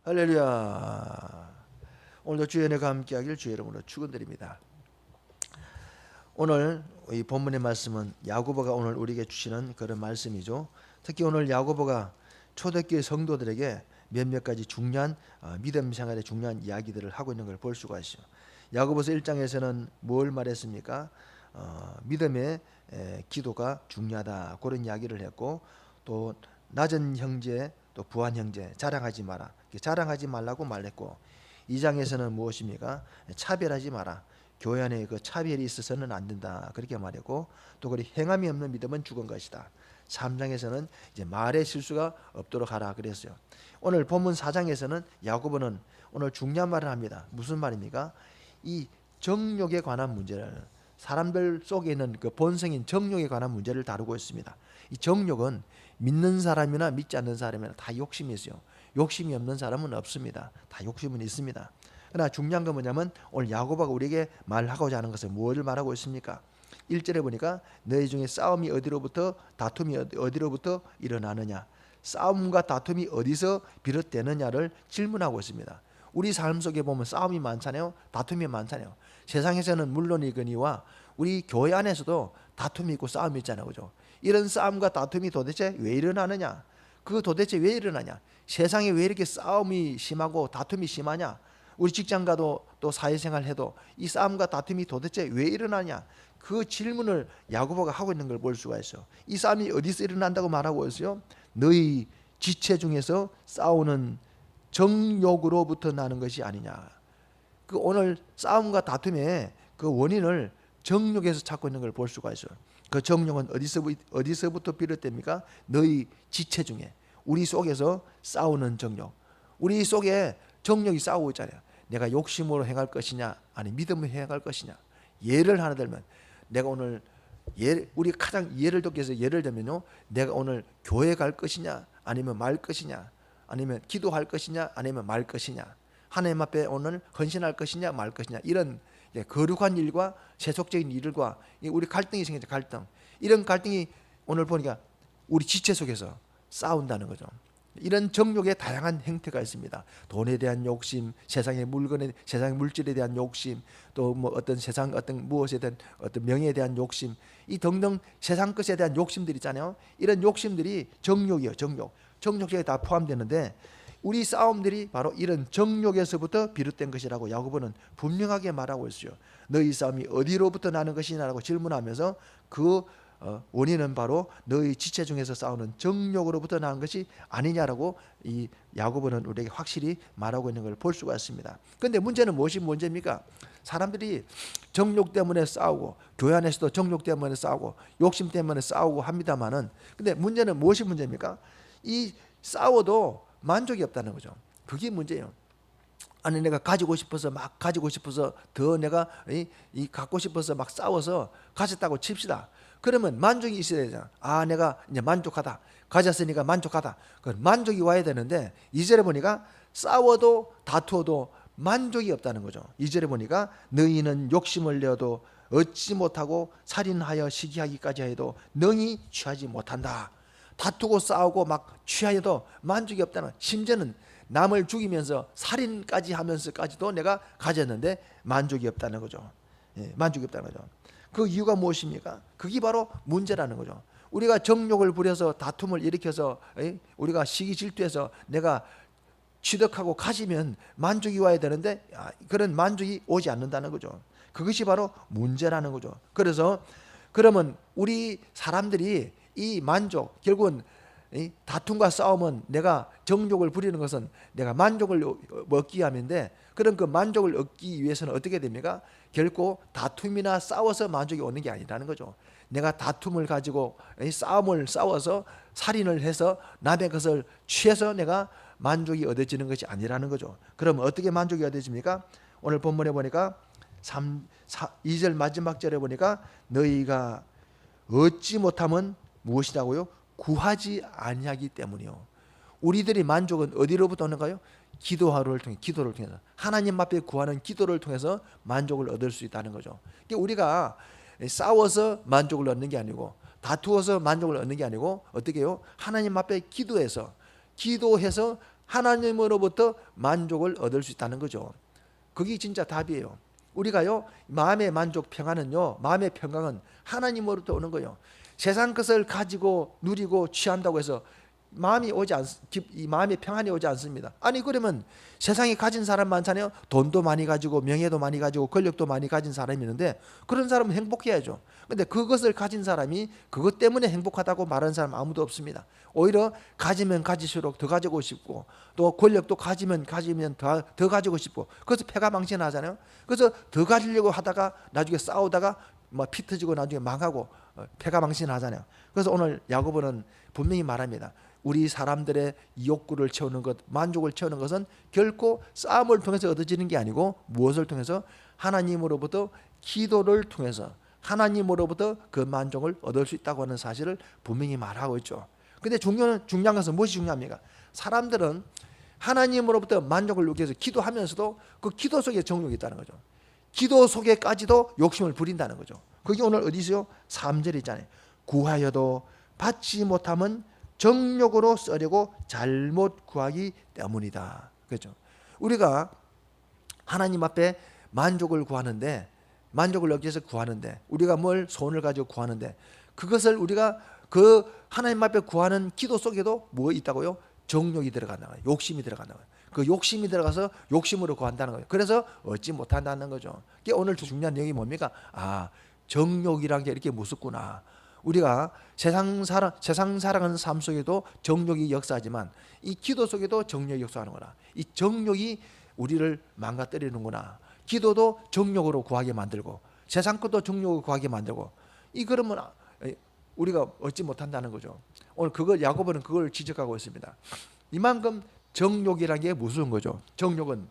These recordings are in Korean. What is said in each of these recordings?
할렐루야. 오늘도 주의 은혜가 함께하길 주의 이름으로 축원드립니다. 오늘 이 본문의 말씀은 야고보가 오늘 우리에게 주시는 그런 말씀이죠. 특히 오늘 야고보가 초대교회 성도들에게 몇몇 가지 중요한 믿음 생활의 중요한 이야기들을 하고 있는 걸 볼 수가 있어요. 야고보서 1장에서는 뭘 말했습니까? 믿음의 기도가 중요하다, 그런 이야기를 했고, 또 낮은 형제 또 부한 형제 자랑하지 마라, 자랑하지 말라고 말했고, 2장에서는 무엇입니까? 차별하지 마라, 교회 안에 그 차별이 있어서는 안 된다, 그렇게 말했고, 또 그리 행함이 없는 믿음은 죽은 것이다. 3장에서는 이제 말의 실수가 없도록 하라 그랬어요. 오늘 본문 4장에서는 야고보는 오늘 중요한 말을 합니다. 무슨 말입니까? 이 정욕에 관한 문제를, 사람들 속에 있는 그 본성인 정욕에 관한 문제를 다루고 있습니다. 이 정욕은 믿는 사람이나 믿지 않는 사람이나 다 욕심이 있어요. 욕심이 없는 사람은 없습니다. 다 욕심은 있습니다. 그러나 중요한 건 뭐냐면 오늘 야고보가 우리에게 말하고자 하는 것은 무엇을 말하고 있습니까? 1절에 보니까 너희 중에 싸움이 어디로부터, 다툼이 어디로부터 일어나느냐, 싸움과 다툼이 어디서 비롯되느냐를 질문하고 있습니다. 우리 삶 속에 보면 싸움이 많잖아요. 다툼이 많잖아요. 세상에서는 물론이거니와 우리 교회 안에서도 다툼이 있고 싸움이 있잖아요. 그죠? 이런 싸움과 다툼이 도대체 왜 일어나느냐? 그 도대체 왜 일어나냐? 세상에 왜 이렇게 싸움이 심하고 다툼이 심하냐? 우리 직장 가도 또 사회생활 해도 이 싸움과 다툼이 도대체 왜 일어나냐? 그 질문을 야고보가 하고 있는 걸 볼 수가 있어요. 이 싸움이 어디서 일어난다고 말하고 있어요? 너희 지체 중에서 싸우는 정욕으로부터 나는 것이 아니냐. 그 오늘 싸움과 다툼의 그 원인을 정욕에서 찾고 있는 걸 볼 수가 있어요. 그 정욕은 어디서부터 비롯됩니까? 너희 지체 중에, 우리 속에서 싸우는 정욕. 우리 속에 정욕이 싸우고 있잖아요. 내가 욕심으로 행할 것이냐, 아니 믿음으로 행할 것이냐. 예를 하나 들면, 내가 오늘 우리 가장 예를 들기 위해서 예를 들면요, 내가 오늘 교회 갈 것이냐, 아니면 말 것이냐, 아니면 기도할 것이냐, 아니면 말 것이냐, 하나님 앞에 오늘 헌신할 것이냐 말 것이냐, 이런 거룩한 일과 세속적인 일과 우리 갈등이 생기죠. 갈등. 이런 갈등이 오늘 보니까 우리 지체 속에서 싸운다는 거죠. 이런 정욕의 다양한 형태가 있습니다. 돈에 대한 욕심, 세상의 물건에, 세상의 물질에 대한 욕심, 또 뭐 어떤 세상 어떤 무엇에 대한 어떤 명예에 대한 욕심, 이 등등 세상 것에 대한 욕심들 있잖아요. 이런 욕심들이 정욕이에요. 정욕 속에 다 포함되는데, 우리 싸움들이 바로 이런 정욕에서부터 비롯된 것이라고 야고보는 분명하게 말하고 있어요. 너희 싸움이 어디로부터 나는 것이냐라고 질문하면서 그 원인은 바로 너희 지체 중에서 싸우는 정욕으로부터 나는 것이 아니냐라고 이 야고보는 우리에게 확실히 말하고 있는 걸 볼 수가 있습니다. 그런데 문제는 무엇이 문제입니까? 사람들이 정욕 때문에 싸우고, 교회 안에서도 정욕 때문에 싸우고, 욕심 때문에 싸우고 합니다만은, 근데 문제는 무엇이 문제입니까? 이 싸워도 만족이 없다는 거죠. 그게 문제예요. 아니 내가 가지고 싶어서 막 가지고 싶어서 더 내가 이 갖고 싶어서 막 싸워서 가졌다고 칩시다. 그러면 만족이 있어야 되잖아. 아 내가 이제 만족하다, 가졌으니까 만족하다. 그 만족이 와야 되는데 2절에 보니까 싸워도 다투어도 만족이 없다는 거죠. 2절에 보니까 너희는 욕심을 내어도 얻지 못하고 살인하여 시기하기까지 해도 능히 취하지 못한다. 다투고 싸우고 막 취하여도 만족이 없다는, 심지어는 남을 죽이면서 살인까지 하면서까지도 내가 가졌는데 만족이 없다는 거죠. 만족이 없다는 거죠. 그 이유가 무엇입니까? 그게 바로 문제라는 거죠. 우리가 정욕을 부려서 다툼을 일으켜서 우리가 시기 질투해서 내가 취득하고 가지면 만족이 와야 되는데 그런 만족이 오지 않는다는 거죠. 그것이 바로 문제라는 거죠. 그래서 그러면 우리 사람들이 이 만족, 결국은 다툼과 싸움은, 내가 정욕을 부리는 것은 내가 만족을 얻기 위함인데, 그런 그 만족을 얻기 위해서는 어떻게 됩니까? 결코 다툼이나 싸워서 만족이 오는 게 아니라는 거죠. 내가 다툼을 가지고 싸움을 싸워서 살인을 해서 남의 것을 취해서 내가 만족이 얻어지는 것이 아니라는 거죠. 그럼 어떻게 만족이 얻어집니까? 오늘 본문에 보니까 2절 마지막 절에 보니까 너희가 얻지 못하면 무엇이라고요? 구하지 아니하기 때문이요. 우리들이 만족은 어디로부터 오는가요? 기도를 통해서 하나님 앞에 구하는 기도를 통해서 만족을 얻을 수 있다는 거죠. 우리가 싸워서 만족을 얻는 게 아니고, 다투어서 만족을 얻는 게 아니고, 어떻게 해요? 하나님 앞에 기도해서 하나님으로부터 만족을 얻을 수 있다는 거죠. 그게 진짜 답이에요. 우리가요, 마음의 만족, 평안은요, 마음의 평강은 하나님으로부터 오는 거예요. 세상 것을 가지고 누리고 취한다고 해서 이 마음의 평안이 오지 않습니다. 아니 그러면 세상에 가진 사람 많잖아요. 돈도 많이 가지고 명예도 많이 가지고 권력도 많이 가진 사람이 있는데 그런 사람은 행복해야죠. 근데 그것을 가진 사람이 그것 때문에 행복하다고 말하는 사람 아무도 없습니다. 오히려 가지면 가질수록 더 가지고 싶고 또 권력도 가지면 더 가지고 싶고 그래서 패가망신하잖아요. 그래서 더 가지려고 하다가 나중에 싸우다가 피 터지고 나중에 망하고 패가망신하잖아요. 그래서 오늘 야고보는 분명히 말합니다. 우리 사람들의 욕구를 채우는 것, 만족을 채우는 것은 결코 싸움을 통해서 얻어지는 게 아니고 무엇을 통해서 하나님으로부터 기도를 통해서 하나님으로부터 그 만족을 얻을 수 있다고 하는 사실을 분명히 말하고 있죠. 근데 중요한 것은 무엇이 중요합니까? 사람들은 하나님으로부터 만족을 얻기 위해서 기도하면서도 그 기도 속에 정욕이 있다는 거죠. 기도 속에까지도 욕심을 부린다는 거죠. 그게 오늘 어디서요? 3절이잖아요. 구하여도 받지 못함은 정욕으로 쓰려고 잘못 구하기 때문이다. 그렇죠? 우리가 하나님 앞에 만족을 구하는데, 만족을 얻기 위해서 구하는데, 우리가 뭘 소원을 가지고 구하는데, 그것을 우리가 그 하나님 앞에 구하는 기도 속에도 뭐 있다고요? 정욕이 들어간다. 욕심이 들어간다. 그 욕심이 들어가서 욕심으로 구한다는 거예요. 그래서 얻지 못한다는 거죠. 이게 오늘 중요한 내용이 뭡니까? 정욕이란 게 이렇게 무섭구나. 우리가 세상 살아가는 삶 속에도 정욕이 역사하지만 이 기도 속에도 정욕이 역사하는구나. 이 정욕이 우리를 망가뜨리는구나. 기도도 정욕으로 구하게 만들고 세상 것도 정욕으로 구하게 만들고 이 그러면 우리가 얻지 못한다는 거죠. 오늘 야고보는 그걸 지적하고 있습니다. 이만큼 정욕이라는 게 무서운 거죠. 정욕은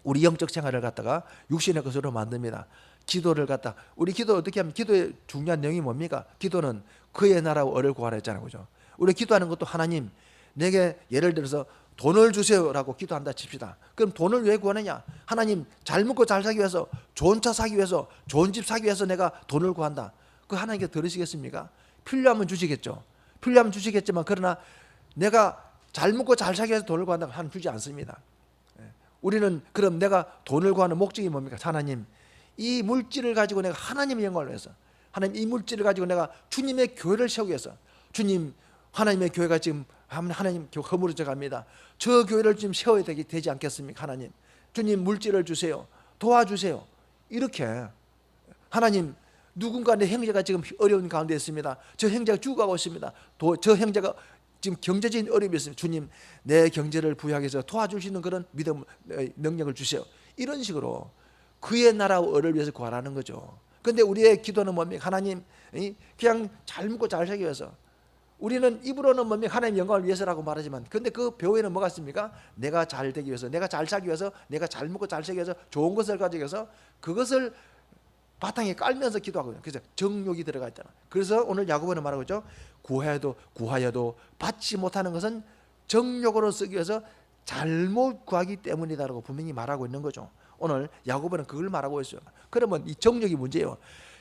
우리 영적 생활을 갖다가 육신의 것으로 만듭니다. 기도를 갖다 우리 기도 어떻게 하면 기도의 중요한 내용이 뭡니까? 기도는 그의 나라와 을을 구하라 했잖아요. 그죠? 우리 기도하는 것도 하나님 내게 예를 들어서 돈을 주세요라고 기도한다 칩시다. 그럼 돈을 왜 구하느냐? 하나님 잘 먹고 잘 살기 위해서 좋은 차 사기 위해서 좋은 집 사기 위해서 내가 돈을 구한다. 그 하나님께 들으시겠습니까? 필요하면 주시겠죠. 필요하면 주시겠지만 그러나 내가 잘 먹고 잘 살기 위해서 돈을 구한다고 하나님 주지 않습니다. 우리는 그럼 내가 돈을 구하는 목적이 뭡니까? 하나님 이 물질을 가지고 내가 하나님의 영광을 위해서 하나님 이 물질을 가지고 내가 주님의 교회를 세우기 위해서 주님 하나님의 교회가 지금 하나님 허물어져 갑니다. 저 교회를 지금 세워야 되지 않겠습니까? 하나님 주님 물질을 주세요. 도와주세요. 이렇게 하나님 누군가 내 형제가 지금 어려운 가운데 있습니다. 저 형제가 죽어가고 있습니다. 저 형제가 지금 경제적인 어려움이 있습니다. 주님 내 경제를 부여하기 위해서 도와줄 수 있는 그런 믿음 능력을 주세요. 이런 식으로 그의 나라와 을을 위해서 구하라는 거죠. 그런데 우리의 기도는 뭡니까? 하나님 그냥 잘 먹고 잘 살기 위해서 우리는 입으로는 뭡니까? 하나님 영광을 위해서라고 말하지만 근데 그 배후에는 뭐가 있습니까? 내가 잘 되기 위해서 내가 잘 살기 위해서 내가 잘 먹고 잘 살기 위해서 좋은 것을 가지기 위해서 그것을 바탕에 깔면서 기도하거든요. 그래서 정욕이 들어가 있잖아. 그래서 오늘 야고보는 말하고 있죠. 구하여도 받지 못하는 것은 정욕으로 쓰기 위해서 잘못 구하기 때문이다라고 분명히 말하고 있는 거죠. 오늘 야고보는 그걸 말하고 있어요. 그러면 이 정욕이 문제예요.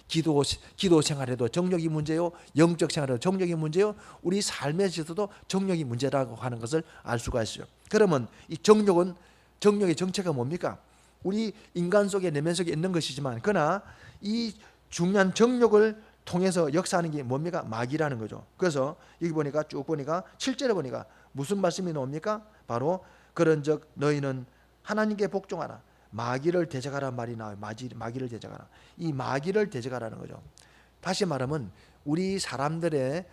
기도 생활에도 정욕이 문제요. 영적 생활에도 정욕이 문제요. 우리 삶에 있어서도 정욕이 문제라고 하는 것을 알 수가 있어요. 그러면 이 정욕의 정체가 뭡니까? 우리 인간 속에 내면 속에 있는 것이지만 그러나 이 중요한 정욕을 통해서 역사하는 게 뭡니까? 마귀라는 거죠. 그래서 여기 보니까 쭉 보니까 7절에 보니까 무슨 말씀이 나옵니까? 바로 그런즉 너희는 하나님께 복종하라. 마귀를 대적하라는 말이 나와요. 마귀를 대적하라. 이 마귀를 대적하라는 거죠. 다시 말하면 우리 사람들의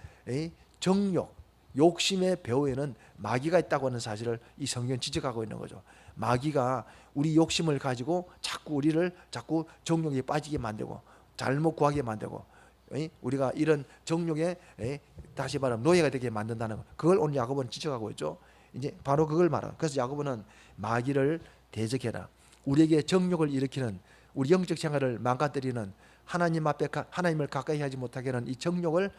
정욕, 욕심의 배후에는 마귀가 있다고 하는 사실을 이 성경은 지적하고 있는 거죠. 마귀가 우리 욕심을 가지고 우리를 자꾸 정욕에 빠지게 만들고 잘못 구하게 만들고 우리가 이런 정욕에 다시 말하면 노예가 되게 만든다는 거. 그걸 오늘 야고보는 지적하고 있죠. 이제 바로 그걸 말해요. 그래서 야고보는 마귀를 대적해라. 우리에게 정욕을 일으키는 우리 영적 생활을 망가뜨리는 하나님 앞에 하나님을 가까이 하지 못하게 하는 이 정욕을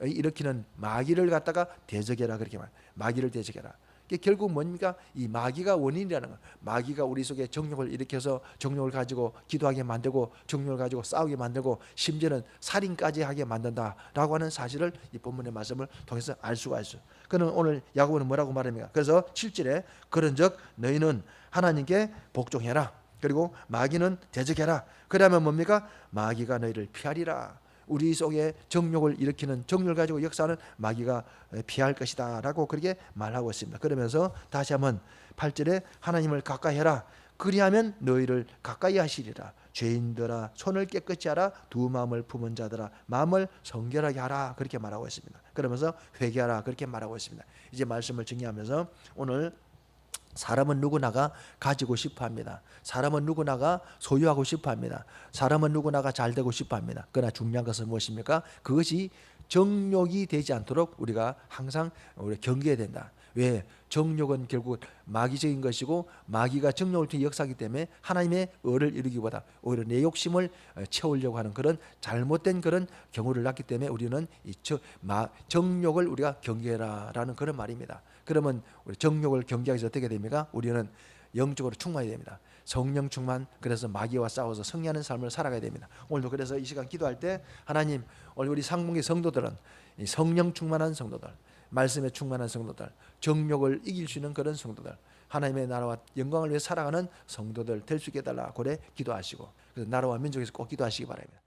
일으키는 마귀를 갖다가 대적해라 그렇게 말. 마귀를 대적해라. 이게 결국 뭡니까? 이 마귀가 원인이라는 거. 마귀가 우리 속에 정욕을 일으켜서 정욕을 가지고 기도하게 만들고 정욕을 가지고 싸우게 만들고 심지어는 살인까지 하게 만든다라고 하는 사실을 이 본문의 말씀을 통해서 알 수가 있어요. 그는 오늘 야고보는 뭐라고 말합니까? 그래서 7절에 그런즉 너희는 하나님께 복종해라. 그리고 마귀는 대적해라. 그러면 뭡니까? 마귀가 너희를 피하리라. 우리 속에 정욕을 일으키는 정욕을 가지고 역사하는 마귀가 피할 것이다 라고 그렇게 말하고 있습니다. 그러면서 다시 한번 8절에 하나님을 가까이 해라. 그리하면 너희를 가까이 하시리라. 죄인들아 손을 깨끗이 하라. 두 마음을 품은 자들아 마음을 성결하게 하라. 그렇게 말하고 있습니다. 그러면서 회개하라. 그렇게 말하고 있습니다. 이제 말씀을 정리하면서 오늘 사람은 누구나가 가지고 싶어합니다. 사람은 누구나가 소유하고 싶어합니다. 사람은 누구나가 잘 되고 싶어합니다. 그러나 중요한 것은 무엇입니까? 그것이 정욕이 되지 않도록 우리가 항상 경계해야 된다. 왜? 정욕은 결국 마귀적인 것이고 마귀가 정욕을 통해 역사하기 때문에 하나님의 의를 이루기보다 오히려 내 욕심을 채우려고 하는 그런 잘못된 그런 경우를 낳기 때문에 우리는 이 정욕을 우리가 경계해라라는 그런 말입니다. 그러면 우리 정욕을 경계하기 위해서 어떻게 됩니까? 우리는 영적으로 충만해야 됩니다. 성령 충만. 그래서 마귀와 싸워서 승리하는 삶을 살아가야 됩니다. 오늘도 그래서 이 시간 기도할 때 하나님 오늘 우리 상봉의 성도들은 이 성령 충만한 성도들, 말씀에 충만한 성도들, 정욕을 이길 수 있는 그런 성도들, 하나님의 나라와 영광을 위해 살아가는 성도들 될 수 있게 해달라 그래 기도하시고 그래서 나라와 민족에서 꼭 기도하시기 바랍니다.